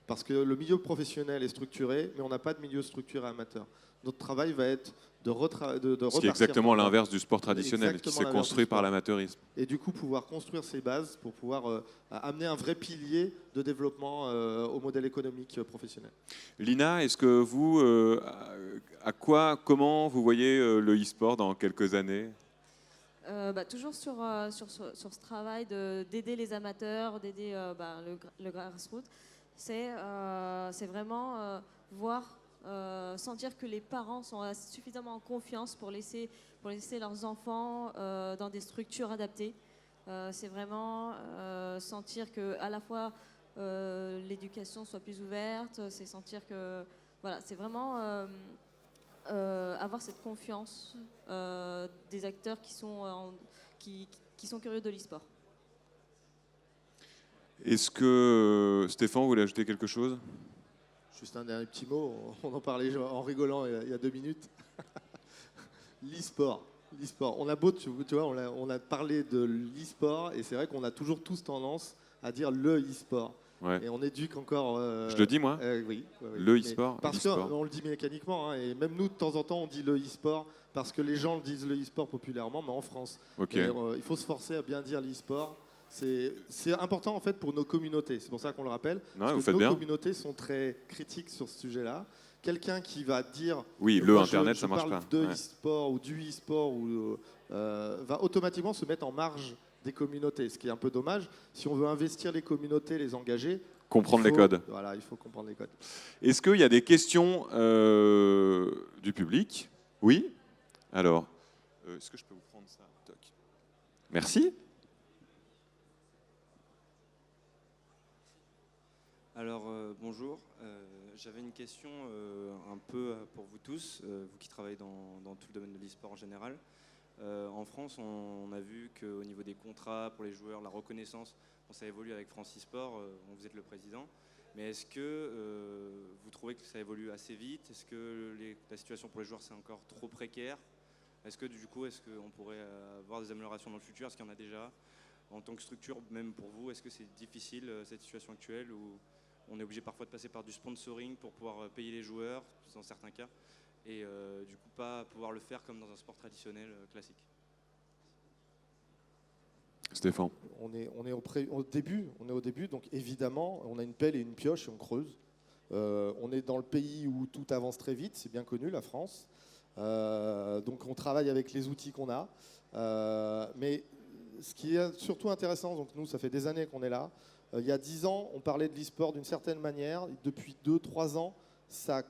Parce que le milieu professionnel est structuré, mais on n'a pas de milieu structuré amateur. Notre travail va être de Ce qui est repartir exactement par là. l'inverse du sport traditionnel, qui Exactement s'est l'inverse construit du par sport. l'amateurisme. Et du coup, pouvoir construire ces bases pour pouvoir amener un vrai pilier de développement au modèle économique professionnel. Lina, est-ce que vous, comment vous voyez le e-sport dans quelques années? Toujours sur ce travail d'aider les amateurs, d'aider le grassroots, c'est vraiment voir, sentir que les parents sont suffisamment en confiance pour laisser leurs enfants dans des structures adaptées. C'est vraiment sentir que à la fois l'éducation soit plus ouverte, c'est sentir que voilà, c'est vraiment avoir cette confiance des acteurs qui sont curieux de l'e-sport. Est-ce que Stéphane voulait ajouter quelque chose? Juste un dernier petit mot, on en parlait en rigolant il y a 2 minutes. L'e-sport. On a beau, tu vois, on a parlé de l'e-sport et c'est vrai qu'on a toujours tous tendance à dire le e-sport. Ouais. Et on éduque encore. Je le dis moi, Oui. le Mais e-sport. parce l'e-sport. qu'on le dit mécaniquement, hein, et même nous, de temps en temps, on dit le e-sport parce que les gens le disent le e-sport populairement, mais en France. Ok. Et, il faut se forcer à bien dire l'e-sport. C'est important en fait pour nos communautés. C'est pour ça qu'on le rappelle. Non, Parce vous que faites nos bien. communautés sont très critiques sur ce sujet-là. Quelqu'un qui va dire Oui, le moi, Internet, je ça marche parle pas. de Ouais. e-sport ou du e-sport va automatiquement se mettre en marge des communautés, ce qui est un peu dommage. Si on veut investir les communautés, les engager, Comprendre les il faut- codes. Voilà, il faut comprendre les codes. Est-ce qu'il y a des questions du public? Oui. Alors, est-ce que je peux vous prendre ça? Toc. Merci. Alors, bonjour. J'avais une question un peu pour vous tous, vous qui travaillez dans tout le domaine de l'e-sport en général. En France, on a vu qu'au niveau des contrats pour les joueurs, la reconnaissance, ça évolue avec France e-sport, vous êtes le président. Mais est-ce que vous trouvez que ça évolue assez vite? Est-ce que la situation pour les joueurs, c'est encore trop précaire? Est-ce qu'on pourrait avoir des améliorations dans le futur? Est-ce qu'il y en a déjà? En tant que structure, même pour vous, est-ce que c'est difficile cette situation actuelle où on est obligé parfois de passer par du sponsoring pour pouvoir payer les joueurs, dans certains cas, et du coup pas pouvoir le faire comme dans un sport traditionnel classique? Stéphane. On est au début, donc évidemment, on a une pelle et une pioche et on creuse. On est dans le pays où tout avance très vite, c'est bien connu, la France. Donc on travaille avec les outils qu'on a. Mais ce qui est surtout intéressant, donc nous, ça fait des années qu'on est là. Il y a 10 ans, on parlait de l'e-sport d'une certaine manière. Depuis 2-3 ans, ça a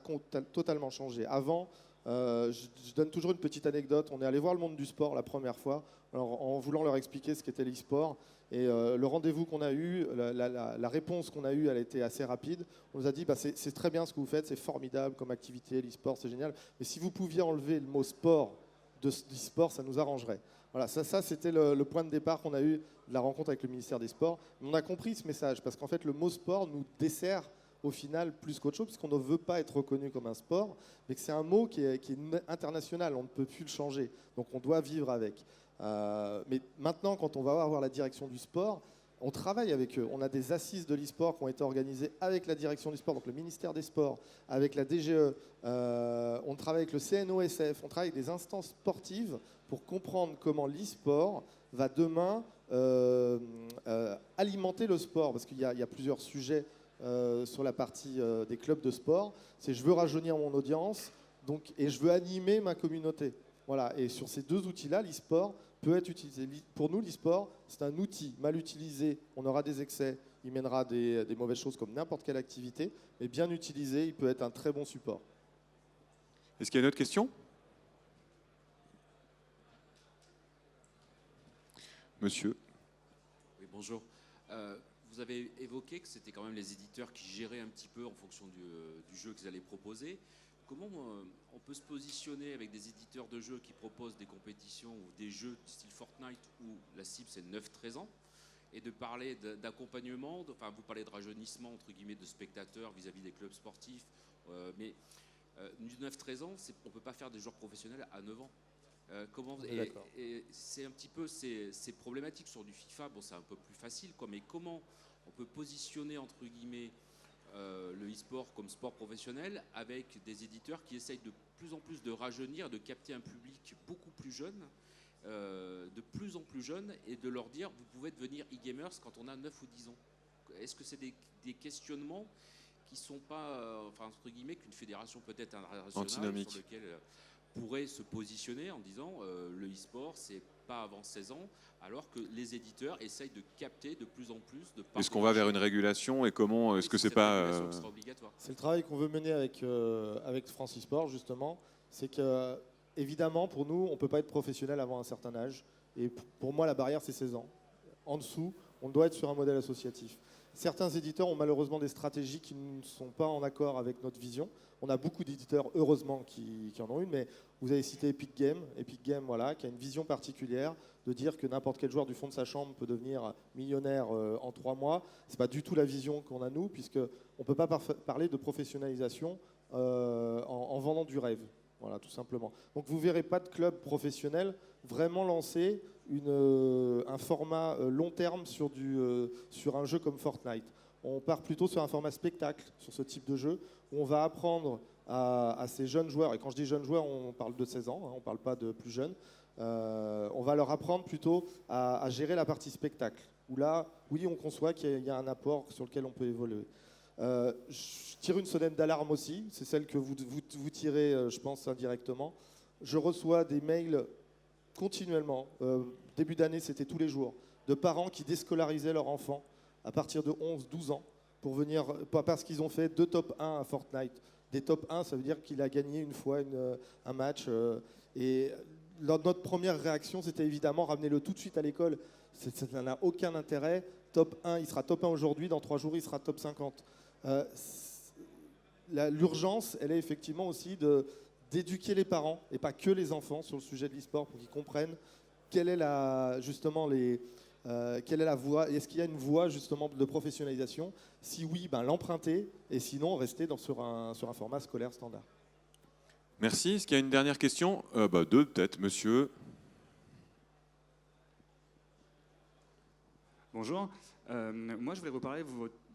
totalement changé. Avant, je donne toujours une petite anecdote. On est allé voir le monde du sport la première fois, alors, en voulant leur expliquer ce qu'était l'e-sport. Et le rendez-vous qu'on a eu, la réponse qu'on a eue, elle était assez rapide. On nous a dit, c'est très bien ce que vous faites, c'est formidable comme activité, l'e-sport, c'est génial. Mais si vous pouviez enlever le mot sport du sport, ça nous arrangerait. Voilà, ça c'était le point de départ qu'on a eu de la rencontre avec le ministère des Sports. On a compris ce message, parce qu'en fait, le mot sport nous dessert au final plus qu'autre chose, puisqu'on ne veut pas être reconnu comme un sport, mais que c'est un mot qui est international, on ne peut plus le changer. Donc on doit vivre avec. Mais maintenant, quand on va avoir la direction du sport, on travaille avec eux. On a des assises de l'e-sport qui ont été organisées avec la direction du sport, donc le ministère des Sports, avec la DGE. On travaille avec le CNOSF, on travaille avec des instances sportives pour comprendre comment l'e-sport va demain alimenter le sport. Parce qu'il y a plusieurs sujets sur la partie des clubs de sport. C'est je veux rajeunir mon audience et je veux animer ma communauté. Voilà. Et sur ces deux outils-là, l'e-sport peut être utilisé. Pour nous, l'e-sport, c'est un outil mal utilisé. On aura des excès, il mènera des mauvaises choses comme n'importe quelle activité, mais bien utilisé, il peut être un très bon support. Est-ce qu'il y a une autre question? Monsieur. Oui, bonjour. Vous avez évoqué que c'était quand même les éditeurs qui géraient un petit peu en fonction du jeu qu'ils allaient proposer. Comment on peut se positionner avec des éditeurs de jeux qui proposent des compétitions ou des jeux du style Fortnite où la cible c'est 9-13 ans et de parler d'accompagnement, enfin vous parlez de rajeunissement entre guillemets de spectateurs vis-à-vis des clubs sportifs, mais du 9-13 ans, on ne peut pas faire des joueurs professionnels à 9 ans. Et c'est un petit peu c'est problématique sur du FIFA. Bon, c'est un peu plus facile, quoi, mais comment on peut positionner entre guillemets le e-sport comme sport professionnel avec des éditeurs qui essayent de plus en plus de rajeunir, de capter un public beaucoup plus jeune, de plus en plus jeune, et de leur dire vous pouvez devenir e-gamers quand on a 9 ou 10 ans. Est-ce que c'est des questionnements qui ne sont pas, enfin, entre guillemets, qu'une fédération peut-être internationale Antinomique. sur lequel pourrait se positionner en disant le e-sport c'est pas avant 16 ans, alors que les éditeurs essayent de capter de plus en plus de Est-ce qu'on va vers une régulation et comment est-ce que c'est pas obligatoire. C'est le travail qu'on veut mener avec France eSport, justement. C'est que, évidemment, pour nous, on ne peut pas être professionnel avant un certain âge. Et pour moi, la barrière, c'est 16 ans. En dessous, on doit être sur un modèle associatif. Certains éditeurs ont malheureusement des stratégies qui ne sont pas en accord avec notre vision. On a beaucoup d'éditeurs, heureusement, qui en ont une, mais vous avez cité Epic Games. Epic Games, voilà, qui a une vision particulière de dire que n'importe quel joueur du fond de sa chambre peut devenir millionnaire en 3 mois. Ce n'est pas du tout la vision qu'on a, nous, puisqu'on ne peut pas parler de professionnalisation en vendant du rêve. Voilà, tout simplement. Donc vous ne verrez pas de club professionnel vraiment lancer un format long terme sur un jeu comme Fortnite. On part plutôt sur un format spectacle, sur ce type de jeu, où on va apprendre à ces jeunes joueurs, et quand je dis jeunes joueurs, on parle de 16 ans, hein, on ne parle pas de plus jeunes, on va leur apprendre plutôt à gérer la partie spectacle, où là, oui, on conçoit qu'il y a un apport sur lequel on peut évoluer. Je tire une sonnette d'alarme aussi, c'est celle que vous tirez, je pense, indirectement. Je reçois des mails continuellement, début d'année, c'était tous les jours, de parents qui déscolarisaient leurs enfants à partir de 11-12 ans pour venir, parce qu'ils ont fait 2 top 1 à Fortnite. Des top 1, ça veut dire qu'il a gagné une fois un match. Et notre première réaction, c'était évidemment ramener-le tout de suite à l'école. Ça n'a aucun intérêt. Top 1, il sera top 1 aujourd'hui, dans 3 jours, il sera top 50. L'urgence, elle est effectivement aussi d'éduquer les parents, et pas que les enfants, sur le sujet de l'e-sport, pour qu'ils comprennent quelle est la voie, est-ce qu'il y a une voie justement de professionnalisation? Si oui, ben, l'emprunter, et sinon rester sur un format scolaire standard. Merci. Est-ce qu'il y a une dernière question? Deux peut-être, monsieur. Bonjour. Moi, je voulais vous parler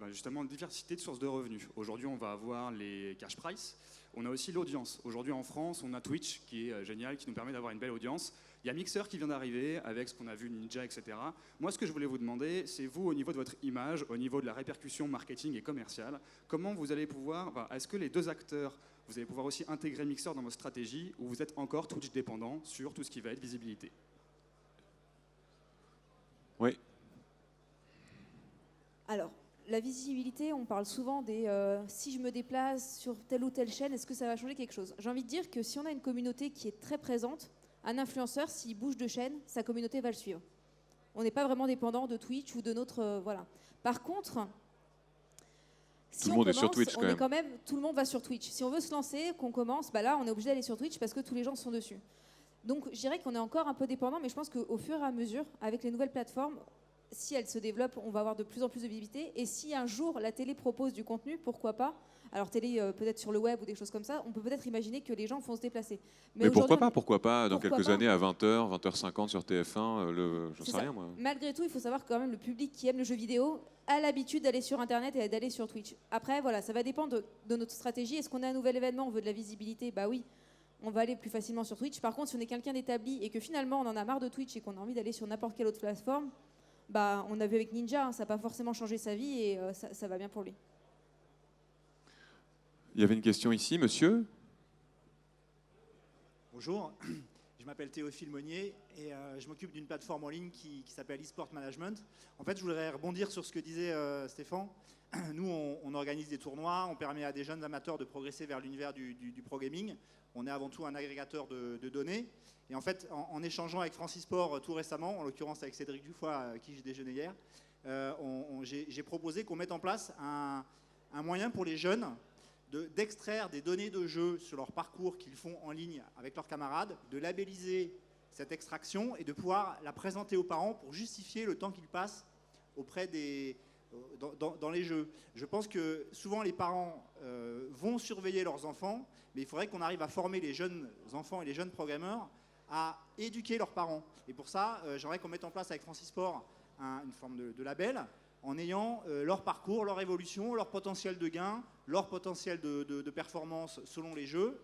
justement de diversité de sources de revenus. Aujourd'hui, on va avoir les cash price. On a aussi l'audience. Aujourd'hui, en France, on a Twitch qui est génial, qui nous permet d'avoir une belle audience. Il y a Mixer qui vient d'arriver avec ce qu'on a vu, Ninja, etc. Moi, ce que je voulais vous demander, c'est vous, au niveau de votre image, au niveau de la répercussion marketing et commerciale, comment vous allez pouvoir, est-ce que les deux acteurs, vous allez pouvoir aussi intégrer Mixer dans votre stratégie ou vous êtes encore Twitch dépendant sur tout ce qui va être visibilité? Oui. Alors, la visibilité, on parle souvent des si je me déplace sur telle ou telle chaîne, est-ce que ça va changer quelque chose? J'ai envie de dire que si on a une communauté qui est très présente, un influenceur, s'il bouge de chaîne, sa communauté va le suivre. On n'est pas vraiment dépendant de Twitch ou de notre... voilà. Par contre, si tout le on monde commence, est sur Twitch quand même. Tout le monde va sur Twitch. Si on veut se lancer, qu'on commence, là, on est obligé d'aller sur Twitch parce que tous les gens sont dessus. Donc, je dirais qu'on est encore un peu dépendant, mais je pense qu'au fur et à mesure, avec les nouvelles plateformes, si elles se développent, on va avoir de plus en plus de visibilité. Et si un jour la télé propose du contenu, pourquoi pas? Alors télé peut-être sur le web ou des choses comme ça, on peut peut-être imaginer que les gens vont se déplacer. Mais pourquoi pas dans pourquoi quelques pas années à 20h, 20h50 sur TF1, j'en sais rien moi. Malgré tout, il faut savoir que quand même le public qui aime le jeu vidéo a l'habitude d'aller sur Internet et d'aller sur Twitch. Après, voilà, ça va dépendre de notre stratégie. Est-ce qu'on a un nouvel événement, on veut de la visibilité? Bah oui, on va aller plus facilement sur Twitch. Par contre, si on est quelqu'un d'établi et que finalement on en a marre de Twitch et qu'on a envie d'aller sur n'importe quelle autre plateforme, on a vu avec Ninja, ça n'a pas forcément changé sa vie et ça va bien pour lui. Il y avait une question ici, monsieur. Bonjour, je m'appelle Théophile Monnier et je m'occupe d'une plateforme en ligne qui s'appelle eSport Management. En fait, je voudrais rebondir sur ce que disait Stéphane. Nous, on organise des tournois, on permet à des jeunes amateurs de progresser vers l'univers du pro gaming. On est avant tout un agrégateur de données. Et en fait, en échangeant avec France eSport tout récemment, en l'occurrence avec Cédric Dufoy, avec qui j'ai déjeuné hier, j'ai proposé qu'on mette en place un moyen pour les jeunes d'extraire des données de jeu sur leur parcours qu'ils font en ligne avec leurs camarades, de labelliser cette extraction et de pouvoir la présenter aux parents pour justifier le temps qu'ils passent auprès dans les jeux. Je pense que souvent les parents vont surveiller leurs enfants, mais il faudrait qu'on arrive à former les jeunes enfants et les jeunes programmeurs à éduquer leurs parents. Et pour ça, j'aimerais qu'on mette en place avec France eSport une forme de label en ayant leur parcours, leur évolution, leur potentiel de gain, leur potentiel de performance selon les jeux,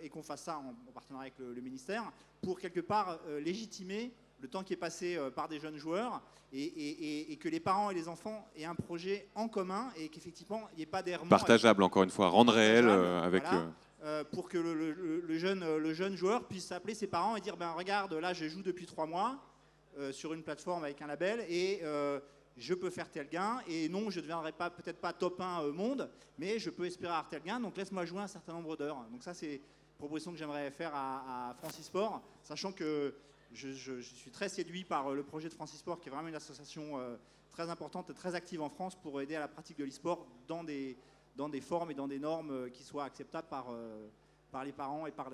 et qu'on fasse ça en partenariat avec le ministère, pour quelque part légitimer le temps qui est passé par des jeunes joueurs et que les parents et les enfants aient un projet en commun et qu'effectivement il n'y ait pas d'errement. Partageable, encore une fois, rendre réel avec... Voilà, pour que le jeune joueur puisse appeler ses parents et dire ben, regarde, là je joue depuis 3 mois sur une plateforme avec un label et je peux faire tel gain, et non, je ne deviendrai peut-être pas top 1 monde, mais je peux espérer avoir tel gain, donc laisse-moi jouer un certain nombre d'heures. Donc ça, c'est une proposition que j'aimerais faire à Francisport, sachant que je suis très séduit par le projet de Francisport, qui est vraiment une association très importante et très active en France pour aider à la pratique de l'e-sport dans des formes et dans des normes qui soient acceptables par les parents et par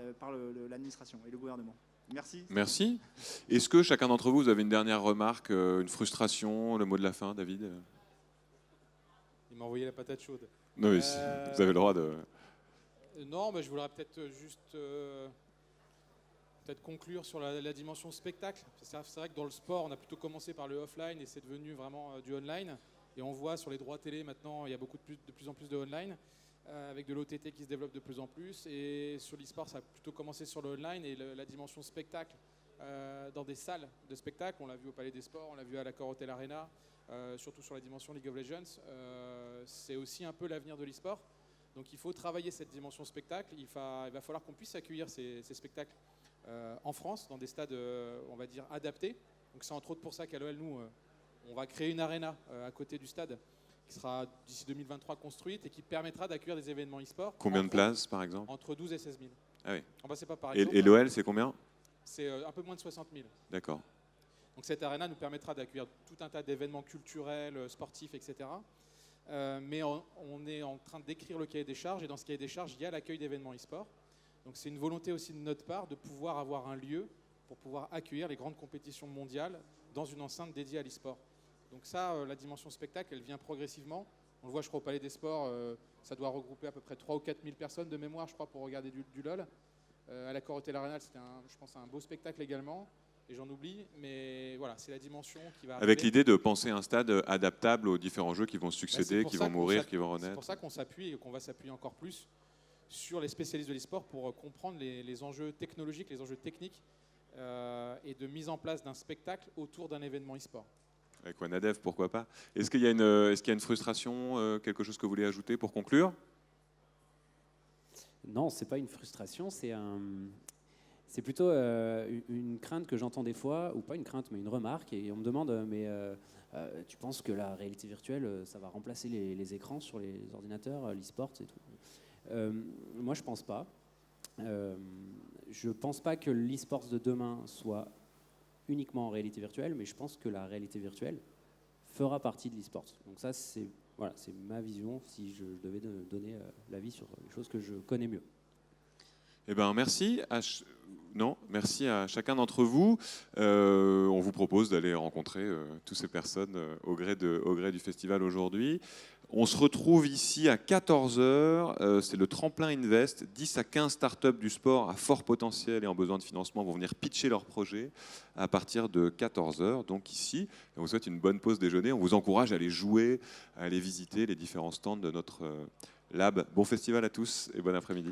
l'administration et le gouvernement. Merci. Merci. Est-ce que chacun d'entre vous avez une dernière remarque, une frustration, le mot de la fin, David? Il m'a envoyé la patate chaude. Non, mais vous avez le droit de... Non, mais je voudrais peut-être juste conclure sur la dimension spectacle. C'est vrai que dans le sport, on a plutôt commencé par le offline et c'est devenu vraiment du online. Et on voit sur les droits télé maintenant, il y a de plus en plus de online, avec de l'OTT qui se développe de plus en plus. Et sur l'e-sport, ça a plutôt commencé sur le online et la dimension spectacle dans des salles de spectacle. On l'a vu au Palais des Sports, on l'a vu à l'Accor Hotel Arena, surtout sur la dimension League of Legends. C'est aussi un peu l'avenir de l'e-sport. Donc il faut travailler cette dimension spectacle. Il va falloir qu'on puisse accueillir ces spectacles en France, dans des stades, on va dire, adaptés. Donc c'est entre autres pour ça qu'à l'OL, nous, on va créer une arena à côté du stade qui sera d'ici 2023 construite et qui permettra d'accueillir des événements e-sport. Combien de places, par exemple? Entre 12 et 16 000. Ah oui. C'est pas par exemple, et l'OL, c'est combien? C'est un peu moins de 60 000. D'accord. Donc cette arena nous permettra d'accueillir tout un tas d'événements culturels, sportifs, etc. Mais on est en train d'écrire le cahier des charges, et dans ce cahier des charges, il y a l'accueil d'événements e-sport. Donc c'est une volonté aussi de notre part de pouvoir avoir un lieu pour pouvoir accueillir les grandes compétitions mondiales dans une enceinte dédiée à l'e-sport. Donc ça, la dimension spectacle, elle vient progressivement. On le voit, je crois, au Palais des Sports, ça doit regrouper à peu près 3 ou 4 000 personnes de mémoire, je crois, pour regarder du LOL. À l'Accor Hotel Arena, c'était, je pense, un beau spectacle également. Et j'en oublie, mais voilà, c'est la dimension qui va arriver. Avec l'idée de penser un stade adaptable aux différents jeux qui vont succéder, qui vont mourir, qui vont renaître. C'est pour ça qu'on s'appuie et qu'on va s'appuyer encore plus sur les spécialistes de l'e-sport pour comprendre les enjeux technologiques, les enjeux techniques et de mise en place d'un spectacle autour d'un événement e-sport. Avec Wanadev, pourquoi pas. Est-ce qu'il y a une frustration, quelque chose que vous voulez ajouter pour conclure? Non, c'est pas une frustration, c'est plutôt une crainte que j'entends des fois, ou pas une crainte, mais une remarque, et on me demande, tu penses que la réalité virtuelle, ça va remplacer les écrans sur les ordinateurs, l'e-sport et tout? Moi, je pense pas. Je pense pas que l'e-sport de demain soit uniquement en réalité virtuelle, mais je pense que la réalité virtuelle fera partie de l'e-sport. Donc ça, c'est ma vision, si je devais donner l'avis sur les choses que je connais mieux. Eh ben, merci à chacun d'entre vous. On vous propose d'aller rencontrer toutes ces personnes au gré du festival aujourd'hui. On se retrouve ici à 14h. C'est le Tremplin Invest. 10 à 15 startups du sport à fort potentiel et en besoin de financement vont venir pitcher leurs projets à partir de 14h. Donc ici, on vous souhaite une bonne pause déjeuner. On vous encourage à aller jouer, à aller visiter les différents stands de notre lab. Bon festival à tous et bon après-midi.